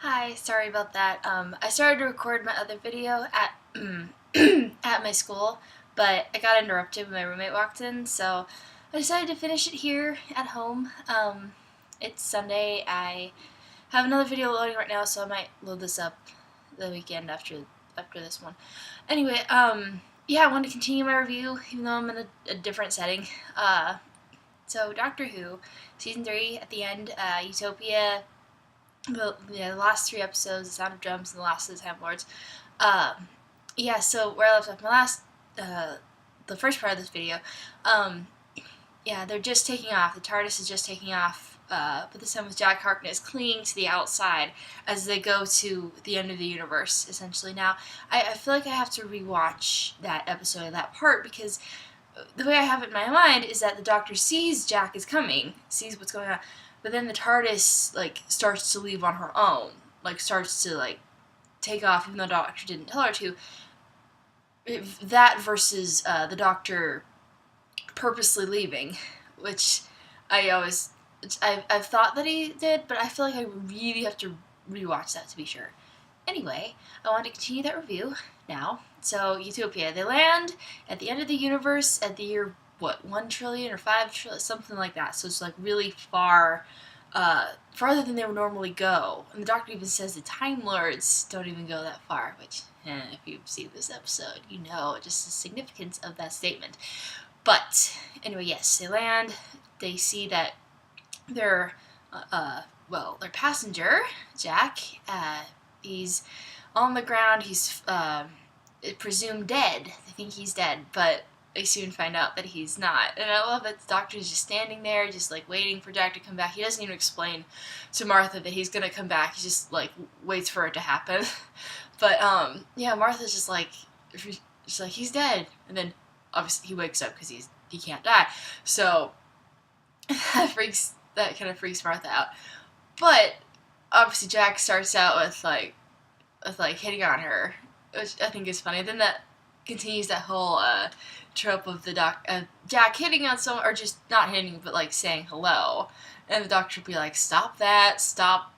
Hi, sorry about that. I started to record my other video at at my school, but I got interrupted when my roommate walked in, so I decided to finish it here at home. It's Sunday. I have another video loading right now, so I might load this up the weekend after this one. Anyway, yeah, I wanted to continue my review, even though I'm in a different setting. So Doctor Who, season 3 at the end, Utopia. The last 3 episodes, The Sound of Drums and The Last of the Time Lords. Yeah, so where I left off the first part of this video, yeah, they're just taking off. The TARDIS is just taking off, but this time with Jack Harkness clinging to the outside as they go to the end of the universe, essentially. Now, I feel like I have to rewatch that episode of that part because the way I have it in my mind is that the Doctor sees Jack is coming, sees what's going on, but then the TARDIS, starts to leave on her own. Starts to, take off, even though the Doctor didn't tell her to. That versus the Doctor purposely leaving, which I've thought that he did, but I feel like I really have to rewatch that to be sure. Anyway, I want to continue that review now. So, Utopia. They land at the end of the universe at the year, 1 trillion or 5 trillion, something like that. So it's really far, farther than they would normally go. And the Doctor even says the Time Lords don't even go that far, which, if you've seen this episode, you know just the significance of that statement. But, anyway, yes, they land. They see that their passenger, Jack, he's on the ground. He's presumed dead. They think he's dead, but they soon find out that he's not. And I love that the Doctor is just standing there, just waiting for Jack to come back. He doesn't even explain to Martha that he's gonna come back. He just waits for it to happen. But yeah, Martha's just he's dead, and then obviously he wakes up because he can't die. So that kind of freaks Martha out. But obviously Jack starts out with hitting on her, which I think is funny. Then that continues that whole trope of Jack hitting on someone, or just not hitting, but saying hello, and the Doctor would be like, "Stop that! Stop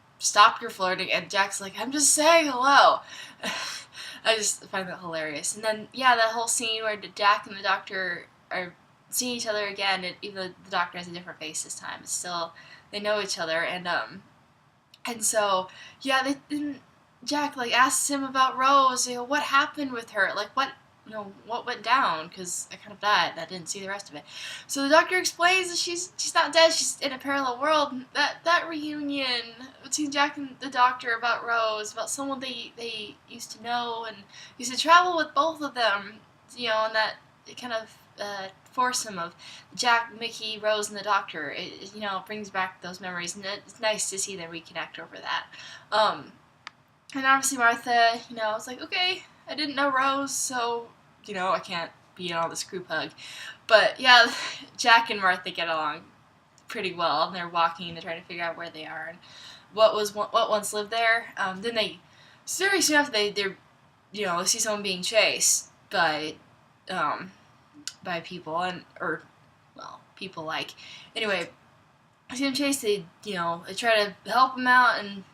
your flirting!" And Jack's like, "I'm just saying hello." I just find that hilarious. And then that whole scene where Jack and the Doctor are seeing each other again, and even though the Doctor has a different face this time, it's still they know each other, and so Jack asks him about Rose. What happened with her? What went down? Because I kind of died. I didn't see the rest of it. So the Doctor explains that she's not dead. She's in a parallel world. That reunion between Jack and the Doctor about Rose, about someone they used to know and used to travel with both of them. And that it kind of foursome of Jack, Mickey, Rose, and the Doctor. It brings back those memories, and it's nice to see them reconnect over that. And obviously Martha, was like, okay, I didn't know Rose, so, I can't be in all this group hug. But, yeah, Jack and Martha get along pretty well, and they're walking, they're trying to figure out where they are, and what once lived there. Then very soon after, they see someone being chased by people, people anyway, see them chased, they try to help them out, and,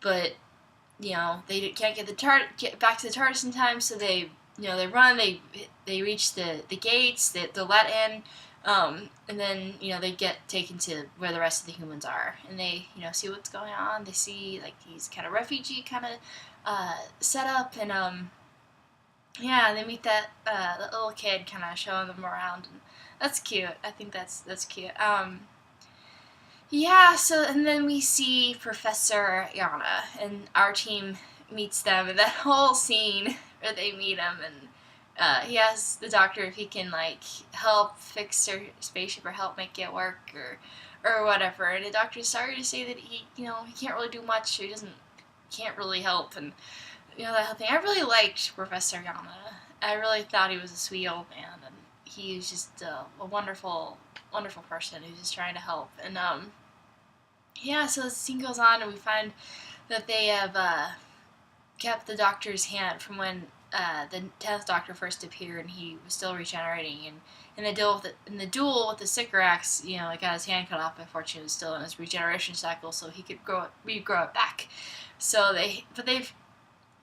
but they can't get back to the TARDIS in time, so they run, they reach the gates, they'll let in, and then they get taken to where the rest of the humans are, and they see what's going on. They see these kind of refugee kind of setup, and they meet that little kid kind of showing them around, and that's cute. I think that's cute. Yeah, so, and then we see Professor Yana, and our team meets them, and that whole scene where they meet him, and he asks the Doctor if he can, help fix their spaceship or help make it work, or whatever, and the Doctor's sorry to say that he can't really do much, he can't really help, and, that whole thing. I really liked Professor Yana. I really thought he was a sweet old man, and he was just a wonderful, wonderful person who's just trying to help, and, so the scene goes on, and we find that they have kept the Doctor's hand from when the 10th Doctor first appeared, and he was still regenerating, and in the duel with the Sycorax, you know, it got his hand cut off, but fortunately it was still in his regeneration cycle, so he could regrow it back. So they've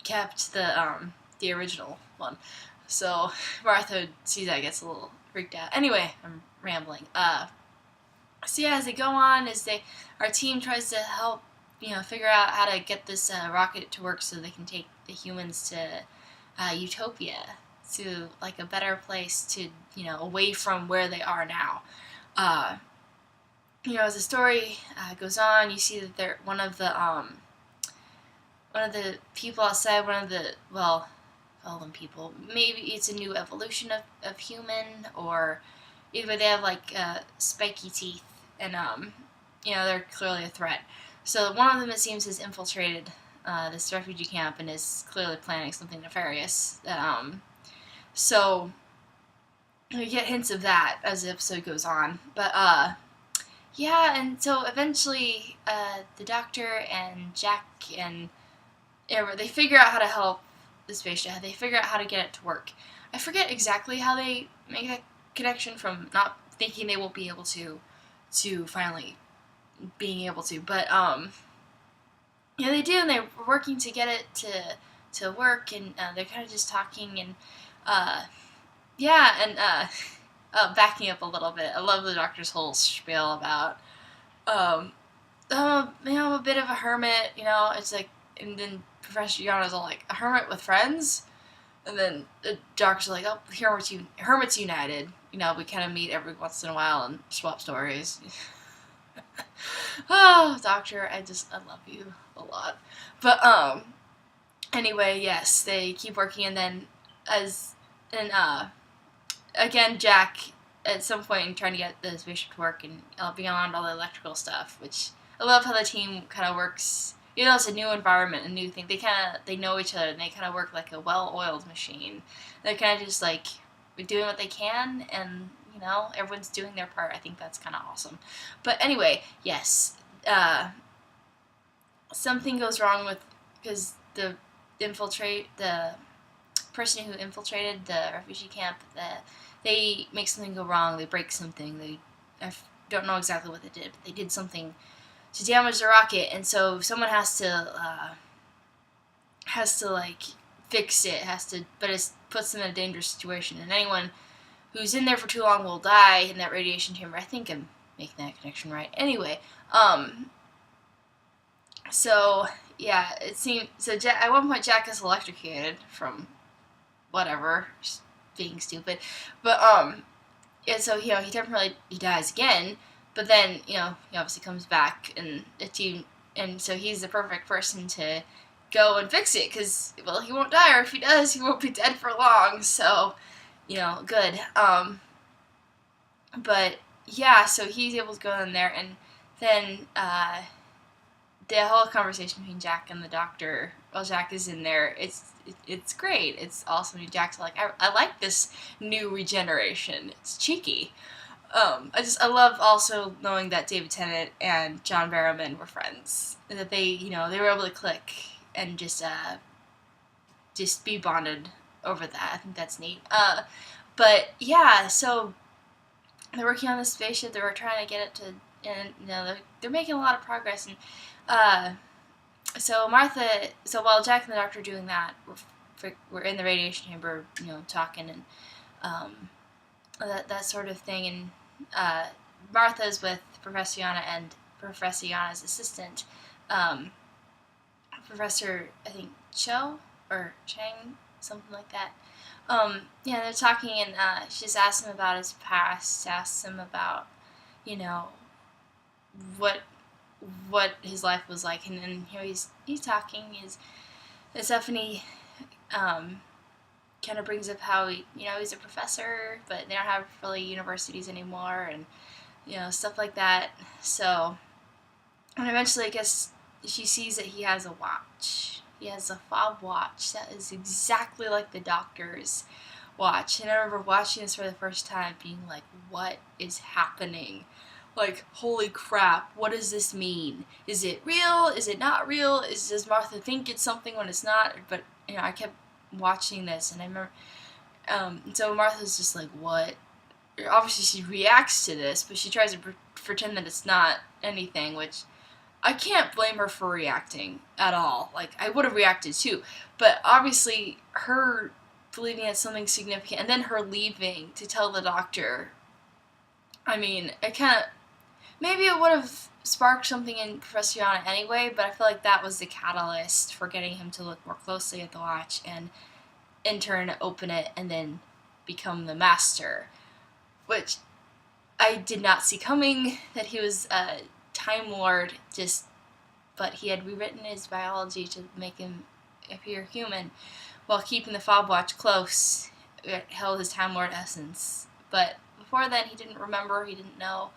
kept the original one. So Martha sees that, gets a little freaked out. Anyway, I'm rambling. So yeah, as they go on, our team tries to help, you know, figure out how to get this rocket to work so they can take the humans to Utopia, to like a better place, to, you know, away from where they are now. You know, as the story goes on, you see that they're one of the people outside, well, call them people. Maybe it's a new evolution of human, or either way they have like spiky teeth, and you know, they're clearly a threat. So one of them, it seems, has infiltrated this refugee camp and is clearly planning something nefarious. So we get hints of that as the episode goes on. But yeah, and so eventually the Doctor and Jack and they figure out how to help the spaceship. They figure out how to get it to work. I forget exactly how they make that connection from not thinking they won't be able to finally being able to. But yeah, they do, and they're working to get it to work, and they're kind of just talking, and yeah, and backing up a little bit, I love the Doctor's whole spiel about you know, I'm a bit of a hermit, you know. It's like, and then Professor Yana's all like, a hermit with friends? And then the Doctor's like, oh, Hermits United. You know, we kind of meet every once in a while and swap stories. Oh, Doctor, I love you a lot. But, anyway, yes, they keep working, and then, again, Jack, at some point, trying to get the spaceship to work, and beyond all the electrical stuff, which I love how the team kind of works. You know, it's a new environment, a new thing. They know each other, and they kind of work like a well-oiled machine. They're kind of just like doing what they can, and, you know, everyone's doing their part. I think that's kind of awesome. But anyway, yes, something goes wrong because the person who infiltrated the refugee camp, they make something go wrong. They break something. I don't know exactly what they did, but they did something to damage the rocket, and so someone has to like fix it. But it puts them in a dangerous situation, and anyone who's in there for too long will die in that radiation chamber. I think I'm making that connection right. Anyway, so yeah, it seems so. At one point, Jack is electrocuted from whatever, just being stupid, but yeah. So, you know, he dies again. But then, you know, he obviously comes back, and the team, and so he's the perfect person to go and fix it, because, well, he won't die, or if he does, he won't be dead for long, so, you know, good. But, yeah, so he's able to go in there, and then, the whole conversation between Jack and the Doctor, while Jack is in there, it's great, it's awesome. Jack's like, I like this new regeneration, it's cheeky. I love also knowing that David Tennant and John Barrowman were friends, and that they were able to click and just be bonded over that. I think that's neat. But yeah, so they're working on this spaceship. They were trying to get it to, and you know, they're making a lot of progress. And so while Jack and the Doctor are doing that, we're in the radiation chamber, you know, talking and that sort of thing, and Martha's with Professor Yana and Professor Yana's assistant, Professor, I think, Cho or Chang, something like that. Yeah, they're talking, and she just asks him about his past, asks him about, you know, what his life was like, and then here he's talking, and Stephanie kind of brings up how he's a professor, but they don't have really universities anymore, and you know, stuff like that. So, and eventually, I guess she sees that he has a watch. He has a fob watch that is exactly like the Doctor's watch. And I remember watching this for the first time, being like, "What is happening? Like, holy crap! What does this mean? Is it real? Is it not real? Does Martha think it's something when it's not?" But you know, I kept watching this, and I remember, so Martha's just like, what obviously she reacts to this, but she tries to pretend that it's not anything, which I can't blame her for reacting at all. Like, I would have reacted too, but obviously her believing it's something significant and then her leaving to tell the doctor, I mean, it kind of, maybe it would have sparked something in Professor Yana anyway, but I feel like that was the catalyst for getting him to look more closely at the watch and in turn open it and then become the master, which I did not see coming, that he was a Time Lord, but he had rewritten his biology to make him appear human while keeping the fob watch close. It held his Time Lord essence. But before then, he didn't remember, he didn't know.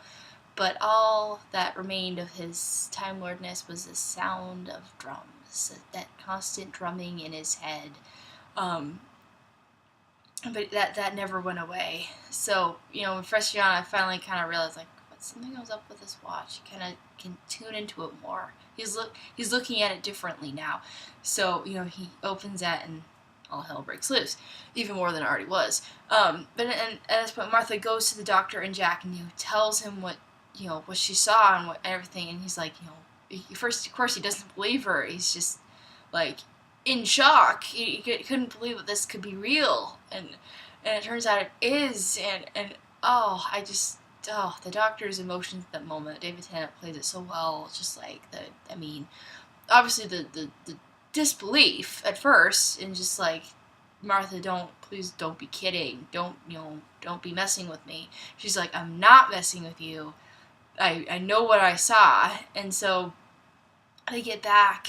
But all that remained of his Time Lordness was the sound of drums, that constant drumming in his head. But that never went away. So, when Professor Yana finally kind of realized, like, something was up with this watch. He kind of can tune into it more. He's looking at it differently now. So, he opens that and all hell breaks loose, even more than it already was. But at this point, Martha goes to the doctor and Jack and tells him what she saw and everything, and he's like, first, of course, he doesn't believe her. He's just like in shock. He couldn't believe that this could be real, and it turns out it is. And the doctor's emotions at that moment. David Tennant plays it so well. Just like obviously the disbelief at first, and just like, Martha, please don't be kidding. Don't be messing with me. She's like, I'm not messing with you. I know what I saw. And so they get back,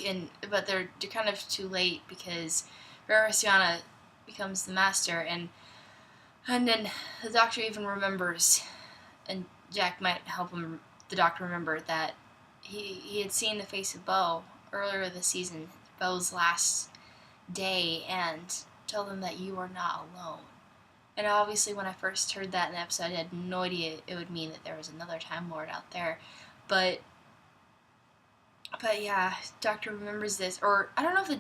but they're kind of too late because Yana becomes the master, and then the doctor even remembers, and Jack might help the doctor remember, that he had seen the face of Bo earlier this season, Bo's last day, and told him that you are not alone. And obviously when I first heard that in the episode, I had no idea it would mean that there was another Time Lord out there. But yeah, Doctor remembers this, or I don't know if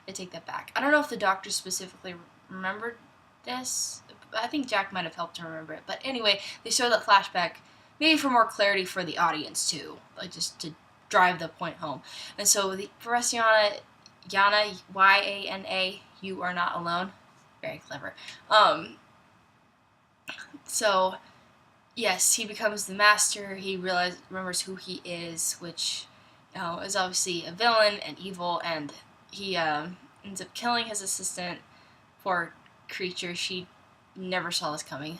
I take that back. I don't know if the Doctor specifically remembered this. I think Jack might have helped him remember it. But anyway, they show that flashback, maybe for more clarity for the audience too, like just to drive the point home. And so for us, Yana, Yana, you are not alone. Very clever. So, yes, he becomes the master. He remembers who he is, which is obviously a villain and evil, and he ends up killing his assistant, poor creature. She never saw this coming.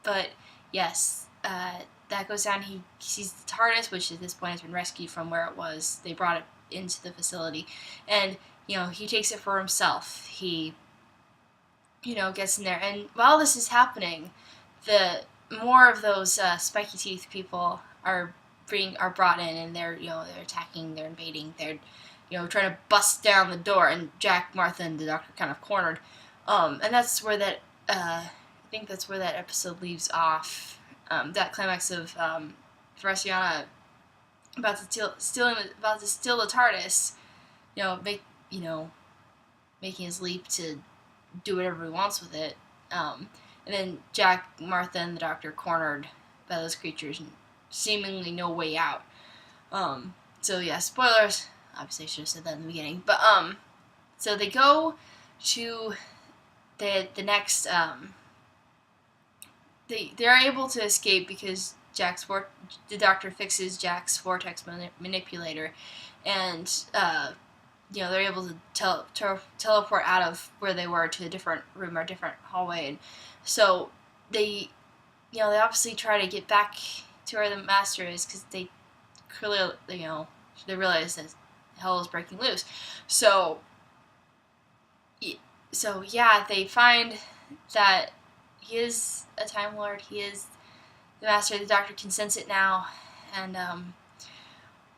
But yes, that goes down. He sees the TARDIS, which at this point has been rescued from where it was. They brought it into the facility, and he takes it for himself. He gets in there, and while this is happening, the more of those spiky teeth people are brought in, and they're attacking, they're invading, they're trying to bust down the door, and Jack, Martha, and the doctor kind of cornered, and that's where that I think that's where that episode leaves off. That climax of Yana about to steal the TARDIS, making his leap to do whatever he wants with it. And then Jack, Martha, and the doctor cornered by those creatures and seemingly no way out. So yeah, spoilers. Obviously I should have said that in the beginning. But so they go to the next they're able to escape because the doctor fixes Jack's vortex manipulator, and they're able to teleport out of where they were to a different room or a different hallway, and so they obviously try to get back to where the master is, because they clearly they realize that hell is breaking loose. So yeah, they find that he is a Time Lord. He is the master. The doctor can sense it now, and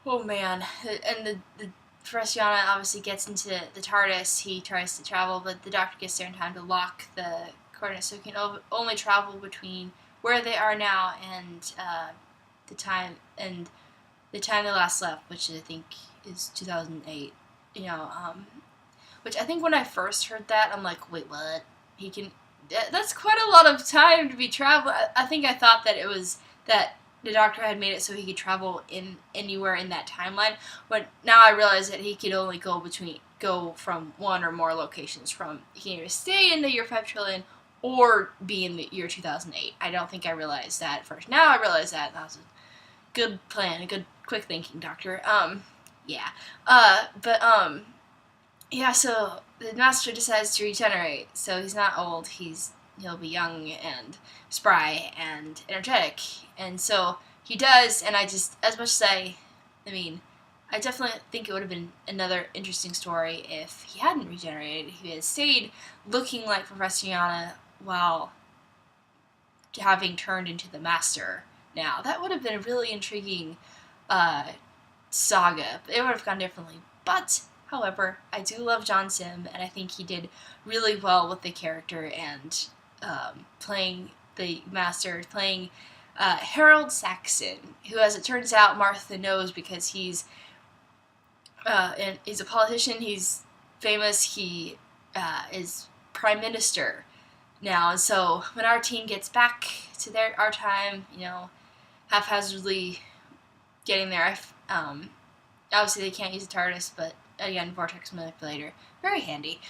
oh man, and the Professor Yana obviously gets into the TARDIS. He tries to travel, but the doctor gets there in time to lock the coordinates, so he can only travel between where they are now and the time they last left, which I think is 2008. Which I think when I first heard that, I'm like, wait, what? that's quite a lot of time to be traveling. I think I thought that it was that the Doctor had made it so he could travel in anywhere in that timeline, but now I realize that he could only go from one or more locations. He can either stay in the year 5 trillion or be in the year 2008. I don't think I realized that at first. Now I realize that. That was a good plan, a good quick thinking, Doctor. Yeah. Yeah, so the Master decides to regenerate, so he's not old, he'll be young and spry and energetic, and so he does, and as much as I definitely think it would have been another interesting story if he hadn't regenerated, if he had stayed looking like Professor Yana while having turned into the Master now. That would have been a really intriguing saga. It would have gone differently, but however, I do love John Sim, and I think he did really well with the character and playing the Master, playing Harold Saxon, who, as it turns out, Martha knows because he's a politician, he's famous, he is Prime Minister now, and so when our team gets back to our time, haphazardly getting there, obviously they can't use a TARDIS, but again, vortex manipulator, very handy.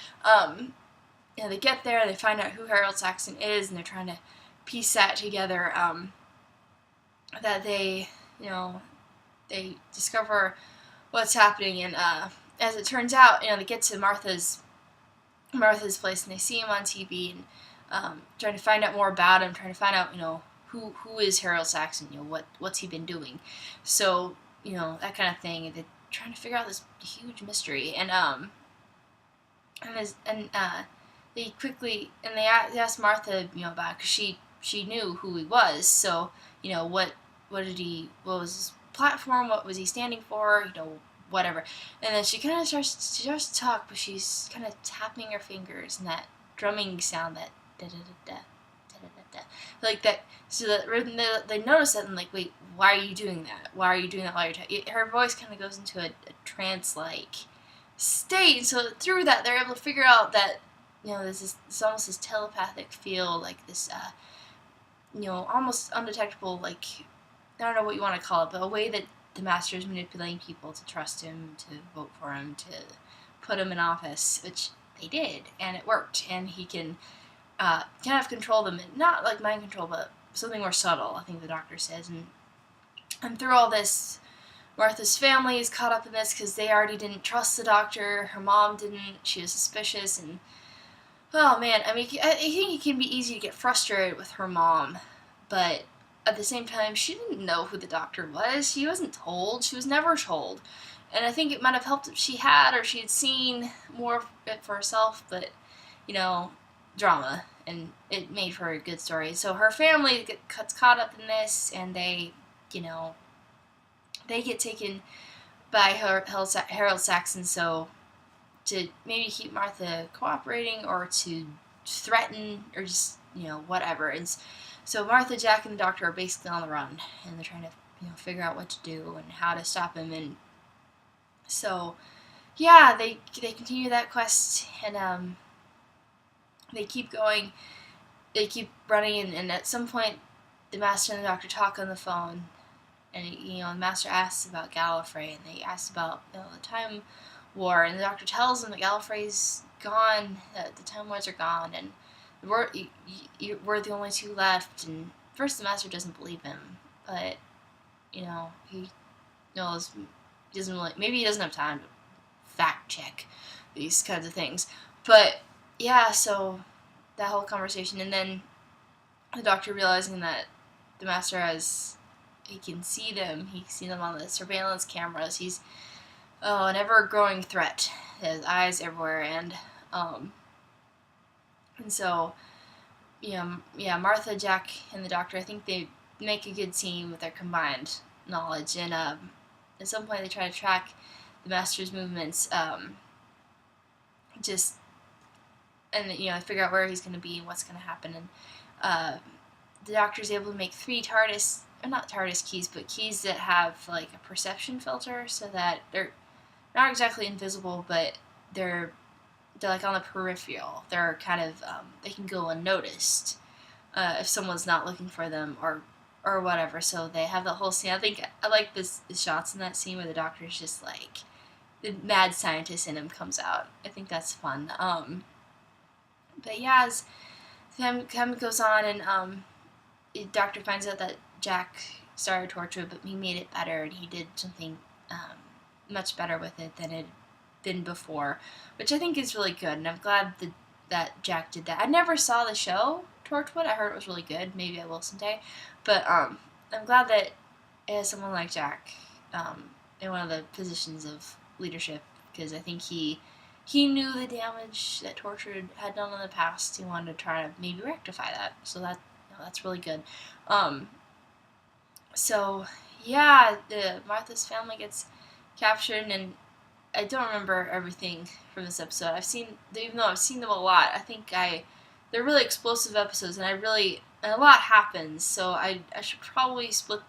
They get there, they find out who Harold Saxon is, and they're trying to piece that together. That they discover what's happening, and as it turns out, they get to Martha's place, and they see him on TV, and trying to find out more about him, trying to find out, who is Harold Saxon, what's he been doing, so that kind of thing. They're trying to figure out this huge mystery, and they quickly they asked Martha about it, because she knew who he was, so what was his platform, what was he standing for, whatever. And then she kind of starts to talk, but she's kind of tapping her fingers and that drumming sound, that da da da da da da da, like that. So that they notice that and like, wait, why are you doing that? Why are you doing that while you're talking? Her voice kind of goes into a trance-like state. And so through that, they're able to figure out that there's it's almost this telepathic feel, like this almost undetectable, like, I don't know what you want to call it, but a way that the Master is manipulating people to trust him, to vote for him, to put him in office, which they did, and it worked, and he can kind of control them, not like mind control, but something more subtle, I think the Doctor says, and through all this, Martha's family is caught up in this, because they already didn't trust the Doctor, her mom didn't, she was suspicious, and oh man, I think it can be easy to get frustrated with her mom, but at the same time, she didn't know who the Doctor was. She wasn't told. She was never told. And I think it might have helped if she had, or she had seen more of it for herself, but, drama, and it made for a good story. So her family gets caught up in this, and they get taken by Harold Saxon, so to maybe keep Martha cooperating, or to threaten, or just, whatever. And so Martha, Jack, and the Doctor are basically on the run, and they're trying to, figure out what to do and how to stop him. And so, yeah, they continue that quest, and they keep going, they keep running, and at some point, the Master and the Doctor talk on the phone, and the Master asks about Gallifrey, and they ask about the Time War, and the Doctor tells them that Gallifrey's gone, that the Time Wars are gone, and we're the only two left. And first the Master doesn't believe him, but he knows, he doesn't really, maybe he doesn't have time to fact check these kinds of things. But yeah, so that whole conversation, and then the Doctor realizing that the Master he can see them, he can see them on the surveillance cameras, he's an ever-growing threat, his eyes everywhere, and so, Martha, Jack, and the Doctor, I think they make a good team with their combined knowledge, and at some point they try to track the Master's movements, figure out where he's going to be and what's going to happen, and the Doctor's able to make 3 not TARDIS keys, but keys that have, like, a perception filter, so that they're not exactly invisible, but they're they're like on the peripheral. They're kind of they can go unnoticed if someone's not looking for them or whatever. So they have the whole scene. I think I like the shots in that scene where the doctor's just like the mad scientist in him comes out. I think that's fun. But yeah, as time goes on and the doctor finds out that Jack started torture, but he made it better and he did something much better with it than it had been before, which I think is really good. And I'm glad that Jack did that. I never saw the show Torchwood. I heard it was really good. Maybe I will someday. But I'm glad that it has someone like Jack in one of the positions of leadership, because I think he knew the damage that Torchwood had done in the past. He wanted to try to maybe rectify that. So that's really good. So yeah, Martha's family gets captured, and I don't remember everything from this episode. Even though I've seen them a lot, I think they're really explosive episodes, and a lot happens. So I should probably split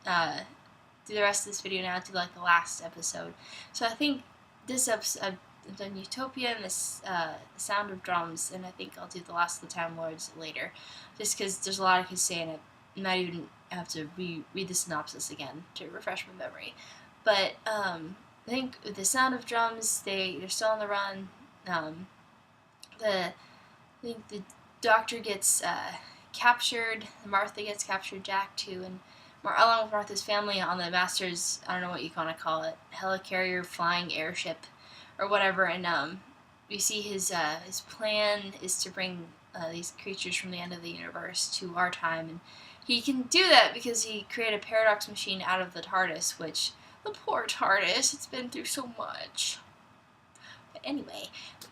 do the rest of this video now to like the last episode. So I think this episode I've done Utopia and this Sound of Drums, and I think I'll do the Last of the Time Lords later, just because there's a lot I could say, and I might even have to read the synopsis again to refresh my memory. But I think with the Sound of Drums, they're still on the run. I think the doctor gets captured. Martha gets captured. Jack too, and along with Martha's family on the Master's, I don't know what you want to call it, helicarrier flying airship, or whatever. And we see his plan is to bring these creatures from the end of the universe to our time, and he can do that because he created a paradox machine out of the TARDIS, which the poor TARDIS, it's been through so much. But anyway,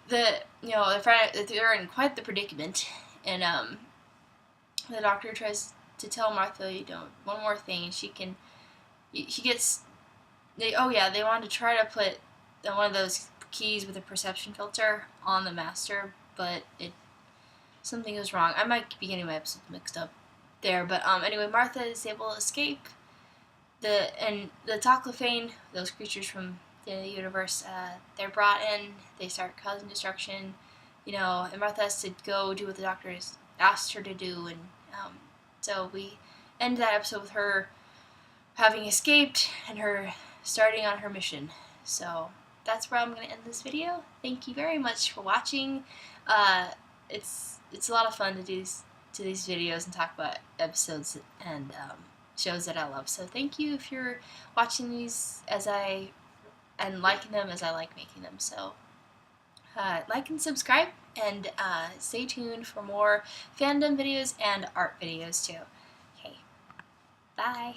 they're in quite the predicament, and the doctor tries to tell Martha, one more thing, and they wanted to try to put one of those keys with a perception filter on the Master, but something was wrong. I might be getting my episodes mixed up there, but anyway, Martha is able to escape. The Toclophane, those creatures from the end of the universe, they're brought in, they start causing destruction, and Martha has to go do what the doctor has asked her to do, and so we end that episode with her having escaped and her starting on her mission. So that's where I'm going to end this video. Thank you very much for watching. It's a lot of fun to do these videos and talk about episodes and shows that I love. So thank you if you're watching these and liking them as I like making them. So like and subscribe, and stay tuned for more fandom videos and art videos too. Okay, bye.